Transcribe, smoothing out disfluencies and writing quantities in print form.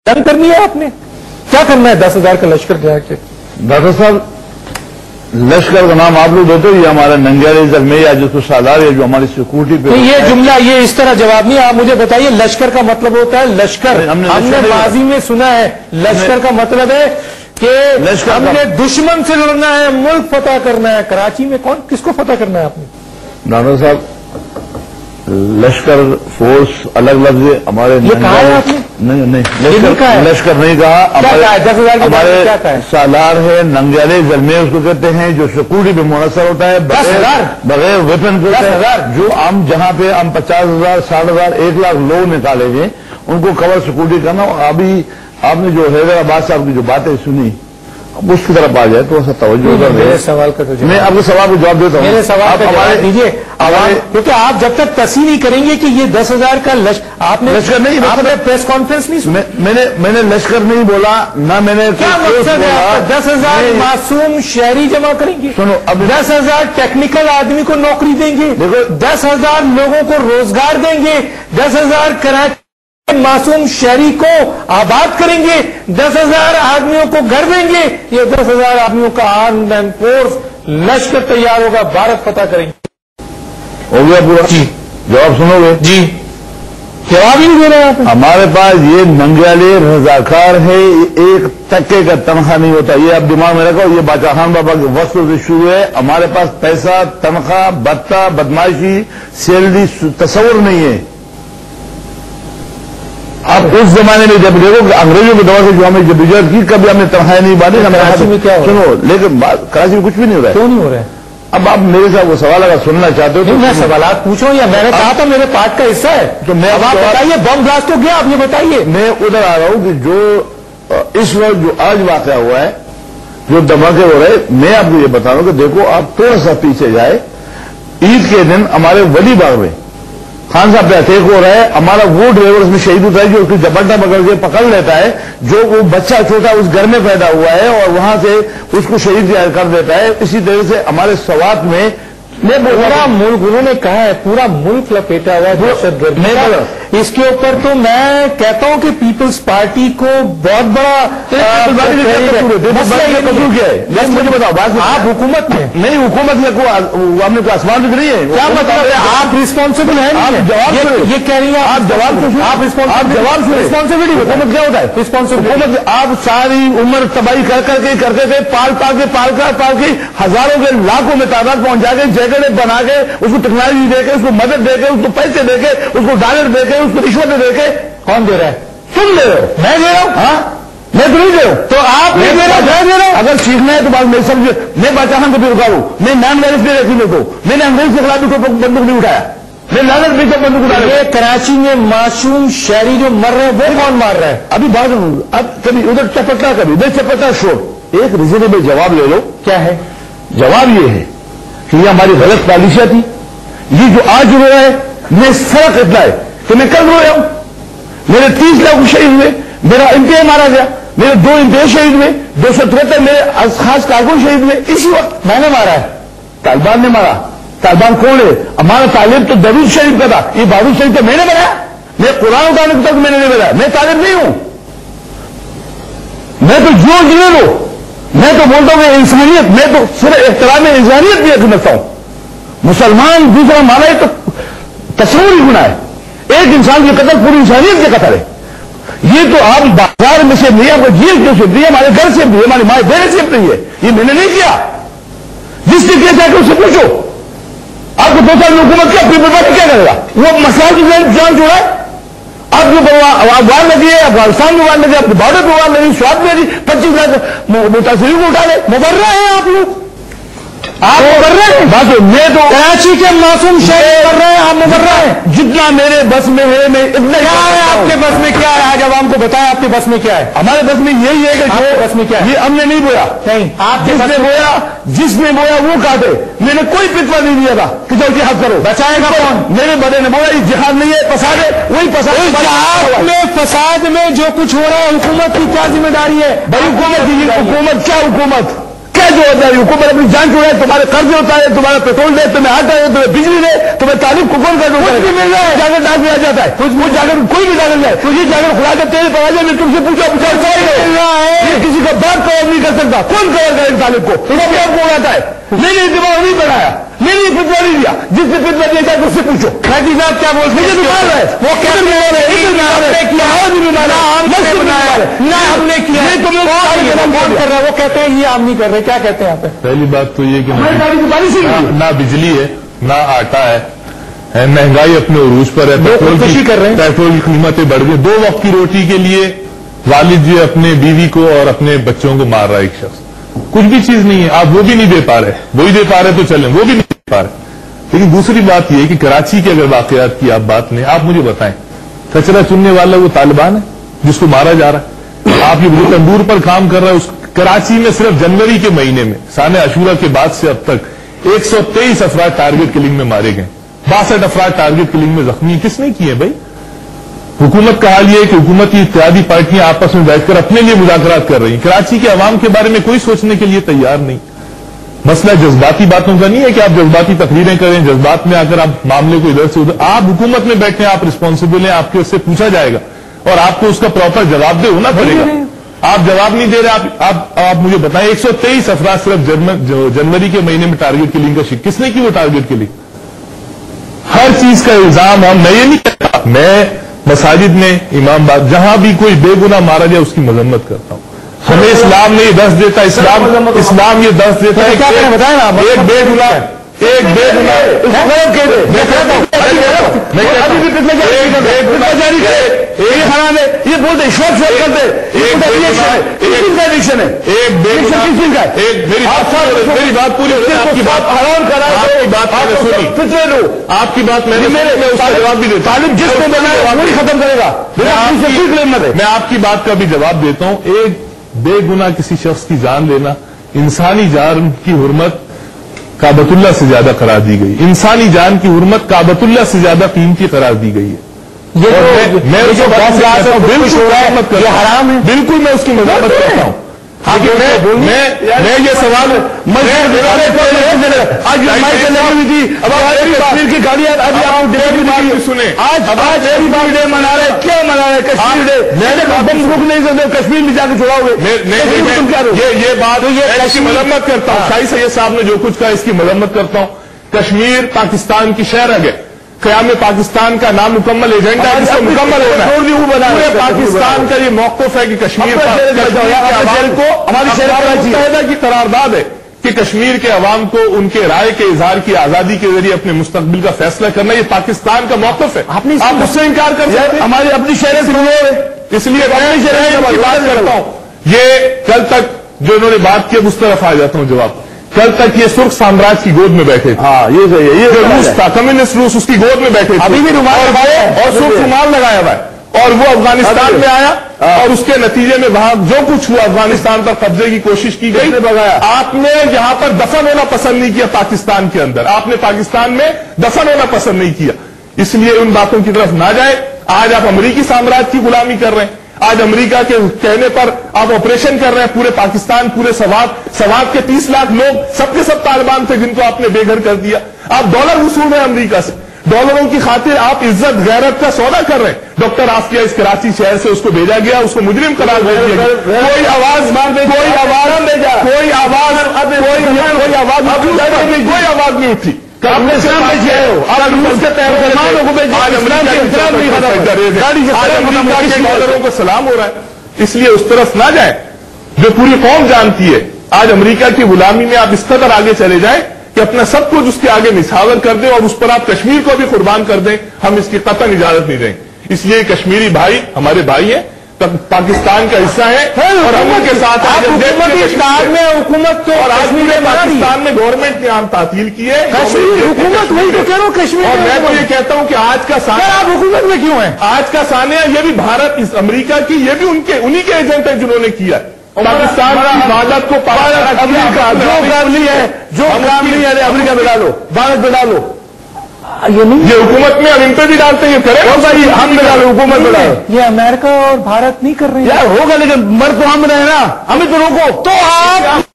جنگ کرنی ہے آپ نے؟ کیا کرنا ہے 10,000 کا لشکر جا کے؟ ڈاکٹر صاحب لشکر کا نام آپ لوگ دیتے ہو، یہ ہمارا ننگیال زلمے یا جو سالار ہے جو ہماری سیکورٹی پہ یہ جملہ یہ اس طرح جواب نہیں. آپ مجھے بتائیے لشکر کا مطلب ہوتا ہے لشکر. ہم نے ماضی میں سنا ہے لشکر کا مطلب ہے کہ ہم نے دشمن سے لڑنا ہے، ملک فتح کرنا ہے. کراچی میں کون کس کو فتح کرنا ہے آپ نے؟ ڈاکٹر صاحب لشکر فورس الگ لفظ ہے ہمارے. یہ کہا ہے آپ نے؟ نہیں لشکر نہیں کہا. 10,000 ہمارے سالار ہے ننگیالے زلمے اس کو کہتے ہیں جو سیکورٹی پہ منحصر ہوتا ہے بغیر ویپن کے. جو ہم جہاں پہ ہم 50,000 60,000 1 لاکھ لوگ نکالے گے ان کو کور سیکورٹی کرنا. ابھی آپ نے جو حیدرآباد صاحب کی جو باتیں سنی اب اس کی طرف آ جائے تو ایسا توجہ. میرے سوال کا تو میں آپ کے سوال کو جواب دیتا ہوں. میرے سوال کا جواب دیجیے کیونکہ آپ جب تک تصحیح نہیں کریں گے کہ یہ 10,000 کا آپ نے لشکر نہیں آپ نے پریس کانفرنس نہیں سنی. میں نے لشکر نہیں بولا نہ میں نے. کیا مقصد ہے 10,000 معصوم شہری جمع کریں گے؟ سنو اب 10,000 ٹیکنیکل آدمی کو نوکری دیں گے. دیکھو 10,000 لوگوں کو روزگار دیں گے. 10,000 کراچی معصوم شہری کو آباد کریں گے. 10,000 آدمیوں کو گھر دیں گے. یہ 10,000 آدمیوں کا آرمڈ اینڈ فورس لشکر تیار ہوگا، بھارت فتح کریں گے. ہو گیا پورا؟ جی جواب سنو گے؟ جی جواب ہی نہیں دے رہے آپ. ہمارے پاس یہ ننگیالے رضاکار ہے، ایک تکے کا تنخواہ نہیں ہوتا. یہ اب دماغ میں رکھو، یہ باچا خان بابا کے وقت سے شروع ہے. ہمارے پاس پیسہ تنخواہ بتہ بدماشی سیلری تصور نہیں ہے. اب اس زمانے میں جب دیکھو کہ انگریزوں کے دور سے جو ہمیں جب اجازت کی کبھی ہم نے تنخواہیں نہیں باندھی. کراچی میں کیا ہو سنو لیکن کراچی میں کچھ بھی نہیں ہو رہا ہے. کیوں نہیں ہو رہا ہے؟ اب آپ میرے ساتھ وہ سوال اگر سننا چاہتے ہو تو میں سوالات پوچھوں یا میں نے کہا تو میرے پارٹ کا حصہ ہے تو میں اب آپ بتائیے. بم بلاسٹ ہو گیا آپ یہ بتائیے. میں ادھر آ رہا ہوں کہ جو اس وقت جو آج واقعہ ہوا ہے جو دھماکے ہو رہے میں آپ کو یہ بتا رہا ہوں کہ دیکھو آپ تھوڑا سا پیچھے جائے. عید کے دن ہمارے ولی باغ میں خان صاحب پہ اٹیک ہو رہا ہے. ہمارا وہ ڈرائیور اس میں شہید ہوتا ہے جو اس کو جبڑا پکڑ کے پکڑ لیتا ہے. جو وہ بچہ چھوٹا اس گھر میں پیدا ہوا ہے اور وہاں سے اس کو شہید کر دیتا ہے. اسی طرح سے ہمارے سوات میں پورا ملک انہوں نے کہا ہے پورا ملک لپیٹا ہوا ہے دہشت گردی. اس کے اوپر تو میں کہتا ہوں کہ پیپلز پارٹی کو بہت بڑا مجھے بتاؤ آپ حکومت میں نہیں. حکومت میں آپ نے کوئی آسمان بھی نہیں ہے. کیا مطلب ہے آپ ریسپانسبل ہیں؟ یہ کہہ رہی ہیں آپ جواب ریسپانسبلٹی. حکومت کیا ہوتا ہے؟ ریسپانسبلٹی آپ ساری عمر تباہی کر کے کرتے تھے پال کے ہزاروں کے لاکھوں میں تعداد پہنچا کے جیکٹیں بنا کے اس کو ٹیکنالوجی دے کے اس کو مدد دے کے اس کو پیسے دے کے اس کو ڈالر دے کے اس کو رشوتیں دے کے. کون دے رہا ہے؟ تم دے رہے ہو. میں دے رہا ہوں. ہاں میں تو نہیں دے رہا ہوں. تو آپ نہیں دے رہے میں دے رہا ہوں. اگر سیکھنا ہے تو بات میں سمجھے. میں باچا خان کو بھی رکا ہوں. میں نان ویلس پہ رکھی میں کو میں نے انگریز کے خلاف بھی کوئی بندوق نہیں اٹھایا. میں لانت بھی کوئی بندوق اٹھایا. یہ کراچی میں معصوم شہری جو مر رہے ہیں وہ کون مار رہا ہے؟ ابھی بات اب کبھی ادھر چپٹا کبھی ادھر چپٹا شور. ایک ریزنیبل جواب لے لو. کیا ہے جواب؟ یہ ہے کہ یہ ہماری غلط پالیسیاں تھی. یہ جو آج ہو رہا ہے میں فرق اتنا ہے کہ میں کل رویا ہوں. میرے 30 لاکھ شہید ہوئے. میرا امتحا مارا گیا. میرے 2 امتحا شہید ہوئے. 273 میرے خاص کارکن شہید ہوئے. اسی وقت میں نے مارا ہے. طالبان نے مارا. طالبان کون ہے؟ ہمارا طالب تو دروز شریف کا تھا. یہ بہادر شریف تو میں نے بنایا. میں قرآن اتارنے تک میں نے نہیں بنایا. میں طالب نہیں ہوں. میں تو جو لے لو. میں تو بولتا ہوں کہ انسانیت میں تو صرف احترام انسانیت بھی سمجھتا ہوں. مسلمان دوسرا مانا ہے تو تصور ہی گناہ ہے. ایک انسان کے قتل پوری انسانیت کے قتل ہے. یہ تو آپ بازار میں سے نہیں، آپ کو جیل کیوں سے نہیں، ہمارے گھر سے بھی ہماری ماں بہن سے نہیں ہے. یہ میں نے نہیں کیا. جس نے کیا چاہے اس سے پوچھو. آپ کو 2 سال میں حکومت کیا پیپل پارٹی کیا کرے گا؟ وہ مسائل کی جان چھوڑا ہے. آپ جو وار لگی ہے افغانستان میں وار لگی، آپ بارڈر پہ وار لگی، سواد میں 25 لاکھ متاثرین کو اٹھا لے. مبرہ ہیں آپ لوگ. آپ مبرہ ہیں. بات میں تو کراچی کے معصوم شہری کر رہے ہیں. آپ مبرہ ہیں. جتنا میرے بس میں ہے میں اتنا کیا ہے آپ کے بس میں؟ کیا ہے آج عوام کو بتائیں آپ کے بس میں کیا ہے؟ ہمارے بس میں یہی ہے کہ آپ کے بس میں کیا ہے؟ یہ ہم نے نہیں بویا. نہیں آپ جس نے بویا وہ کاٹے. میں نے کوئی فتویٰ نہیں دیا تھا کہ جب جہاد کرو. بچائے گا کون؟ میرے بڑے نے بولا یہ جہاد نہیں ہے فساد ہے. وہی فساد میں جو کچھ ہو رہا ہے حکومت کی کیا ذمہ داری ہے؟ بھائی حکومت کیا حکومت کیا جو ہوتا ہے حکومت اپنی جان چھوڑے, تمہارے قرض ہوتا ہے, تمہارا پیٹرول دے, تمہیں آٹا دے, تمہیں بجلی دے, تمہیں تعلیم کو کون کرتا ہے, مل رہا ہے جاگر ڈاک دیا جاتا ہے, کچھ جاگر کوئی بھی ڈاکر جائے, تجھے جاگر خدا کے تیرے پروازے میں تم سے پوچھا یہ کسی کا باپ کور نہیں کر سکتا, کون کور کرے تعلیم کو, تمہیں آپ کو اڑاتا ہے, میں نے دماغ نہیں بڑھایا, میں نے فتوا نہیں دیا, جس سے فتوا دیا جائے اس سے پوچھو. حاجی صاحب کیا بولتے ہیں, بیمار ہے وہ کیسے بیمار ہے, ہم نے کیا کر رہا ہے, وہ کہتے ہیں یہ ہم نہیں کر رہے, کیا کہتے ہیں آپ. پہلی بات تو یہ کہ نہ بجلی ہے, نہ آٹا ہے, مہنگائی اپنے عروج پر ہے, پیٹرول کی قیمتیں بڑھ گئی, 2 وقت کی روٹی کے لیے والد جو اپنے بیوی کو اور اپنے بچوں کو مار رہا ہے ایک شخص, کچھ بھی چیز نہیں ہے, آپ وہ بھی نہیں دے پا رہے, وہی دے پا رہے تو چلیں, وہ بھی نہیں دے پا رہے. لیکن دوسری بات یہ کہ کراچی کے اگر واقعات کی آپ بات لیں, آپ مجھے بتائیں کچرا چننے والا وہ طالبان ہے جس کو مارا جا رہا ہے, آپ یہ وہ تندور پر کام کر رہا ہے, اس کراچی میں صرف جنوری کے مہینے میں سانحہ عاشورہ کے بعد سے اب تک 123 افراد ٹارگٹ کلنگ میں مارے گئے, 62 افراد ٹارگٹ کلنگ میں زخمی. کس نے کیے بھائی؟ حکومت کا حال یہ ہے کہ حکومت کی اتحادی پارٹیاں آپس میں بیٹھ کر اپنے لیے مذاکرات کر رہی ہیں, کراچی کے عوام کے بارے میں کوئی سوچنے کے لیے تیار نہیں. مسئلہ جذباتی باتوں کا نہیں ہے کہ آپ جذباتی تقریریں کریں, جذبات میں آ کر آپ معاملے کو ادھر سے ادھر, آپ حکومت میں بیٹھے ہیں, آپ رسپانسبل ہیں, آپ کے اس سے پوچھا جائے گا اور آپ کو اس کا پراپر جواب دے ہونا پڑے گا. آپ جواب نہیں دے رہے, آپ مجھے بتائیں 123 افراد صرف جنوری کے مہینے میں ٹارگٹ کلنگ کا شکار, کس نے کی وہ ٹارگٹ کلنگ؟ ہر چیز کا الزام میں یہ نہیں کہتا, میں مساجد میں امام باغ جہاں بھی کوئی بے گناہ مارا جائے اس کی مذمت کرتا ہوں. ہمیں اسلام نے یہ دست دیتا ہے, اسلام یہ دست دیتا ہے ایک بے گناہ یہ بولتے شوق سے کرتے میری بات پوری آپ کی بات حرام کرا, آپ کی بات میں جواب بھی دیتا ہوں, جس کو وہی ختم کرے گا. میں آپ کی بات کا بھی جواب دیتا ہوں. ایک بے گناہ کسی شخص کی جان لینا, انسانی جان کی حرمت کعبۃ اللہ سے زیادہ قرار دی گئی, انسانی جان کی حرمت کعبۃ اللہ سے زیادہ قیمتی قرار دی گئی ہے. میں حرام ہے, بالکل میں اس کی مذمت کرتا ہوں. میں یہ سوال کی گاڑیاں سنیں, آج منا رہے, کیا منا رہے کشمیر ڈے, کشمیر میں جا کے چھوڑاؤ گے. یہ بات اس کی مذمت کرتا ہوں, شاہی سید صاحب نے جو کچھ کہا اس کی مذمت کرتا ہوں. کشمیر پاکستان کی شہر ہے, قیام پاکستان کا نامکمل ایجنڈا ہے جس کو مکمل ہونا ہے. پورے پاکستان کا یہ موقف ہے کہ کشمیر کو ہماری شہر متحدہ کی قرارداد ہے کہ کشمیر کے عوام کو ان کے رائے کے اظہار کی آزادی کے ذریعے اپنے مستقبل کا فیصلہ کرنا, یہ پاکستان کا موقف ہے. آپ اس سے انکار کر سکتے ہیں, ہماری اپنی شہریں سے, اس لیے اپنی شہریں کی بات کرتا ہوں. یہ کل تک جو انہوں نے بات کی, اس طرف آ جاتا ہوں جواب. کل تک یہ سرخ سامراج کی گود میں بیٹھے تھے, یہ صحیح ہے, یہ روس تھا, کمیونسٹ روس, اس کی گود میں بیٹھے تھے, ابھی بھی رومال اور سرخ رومال لگایا ہوا ہے, اور وہ افغانستان میں آیا اور اس کے نتیجے میں وہاں جو کچھ ہوا افغانستان پر قبضے کی کوشش کی گئی. آپ نے یہاں پر دفن ہونا پسند نہیں کیا, پاکستان کے اندر آپ نے پاکستان میں دفن ہونا پسند نہیں کیا, اس لیے ان باتوں کی طرف نہ جائے. آج آپ امریکی سامراج کی غلامی کر رہے ہیں, آج امریکہ کے کہنے پر آپ آپریشن کر رہے ہیں پورے پاکستان, پورے سوات کے 30 لاکھ لوگ سب کے سب طالبان تھے جن کو آپ نے بے گھر کر دیا. آپ ڈالر وصول ہیں امریکہ سے, ڈالروں کی خاطر آپ عزت غیرت کا سودا کر رہے ہیں. ڈاکٹر آفیہ اس کراچی شہر سے اس کو بھیجا گیا, اس کو مجرم قرار دے دیا گیا. کوئی آواز نہیں اٹھی. کو سلام ہو رہا ہے, اس لیے اس طرف نہ جائیں جو پوری قوم جانتی ہے. آج امریکہ کی غلامی میں آپ اس قدر آگے چلے جائیں کہ اپنا سب کچھ اس کے آگے نچھاور کر دیں اور اس پر آپ کشمیر کو بھی قربان کر دیں. ہم اس کی قطعاً اجازت نہیں دیں. اس لیے کشمیری بھائی ہمارے بھائی ہیں, پاکستان کا حصہ ہے اور ہم ان کے ساتھ حکومت اور پاکستان میں گورنمنٹ نے عام تعطیل کی ہے حکومت. وہی تو کہہ رہا ہوں کشمیر, اور میں تو یہ کہتا ہوں کہ آج کا سانحہ, آپ حکومت میں کیوں ہیں؟ آج کا سانحہ یہ بھی بھارت اس امریکہ کی, یہ بھی انہی کے ایجنٹ ہیں جنہوں نے کیا. پاکستان کی حفاظت کو جو کام نہیں ہے امریکہ میں ڈالو, بھارت میں ڈالو. یہ حکومت میں ہم ان پہ بھی ڈالتے ہیں, کریں بھائی ہم میں ڈالو, حکومت میں ڈالو. یہ امریکہ اور بھارت نہیں کر رہے ہیں, ہوگا لیکن مر تو ہم رہے نا, ہمیں تو روکو. تو آپ